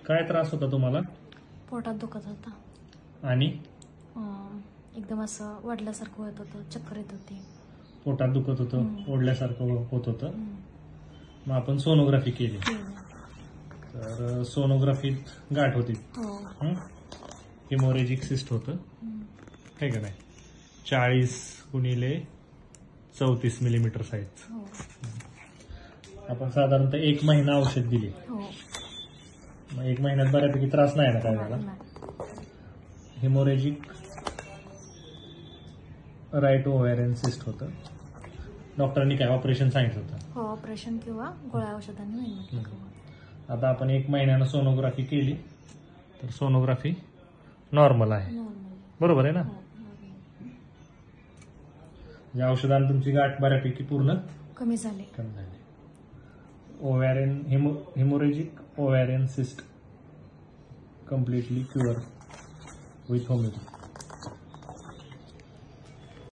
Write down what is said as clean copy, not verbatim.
काय त्रास होता तुम्हाला? पोटात दुखत होता आणि एकदम असं वडल्यासारखं होत होतं, चक्कर येत होती. पोटात दुखत होतं, ओढल्यासारखं होत होतं. मग आपण सोनोग्राफी केली. तर सोनोग्राफीत गाठ होती. हिमोरेजिक सिस्ट होतं, हे का नाही? 40x34 millimetre size. आपण साधारणतः 1 महिना औषध दिली. मग 1 महिन्यात बऱ्यापैकी त्रास नाही ना काय झाला? हिमोरेजिक राईट ओव्हॅरियन सिस्ट होतं. डॉक्टरांनी काय ऑपरेशन सांगितलं होतं? हो, ऑपरेशन किंवा गोळ्या औषधांनी. आता आपण 1 महिन्यानं सोनोग्राफी केली तर सोनोग्राफी नॉर्मल आहे, बरोबर आहे ना? या औषधाने तुमची गाठ बऱ्यापैकी पूर्ण कमी झाली. Ovarian haemorrhagic ovarian cyst completely cure with homeopathy.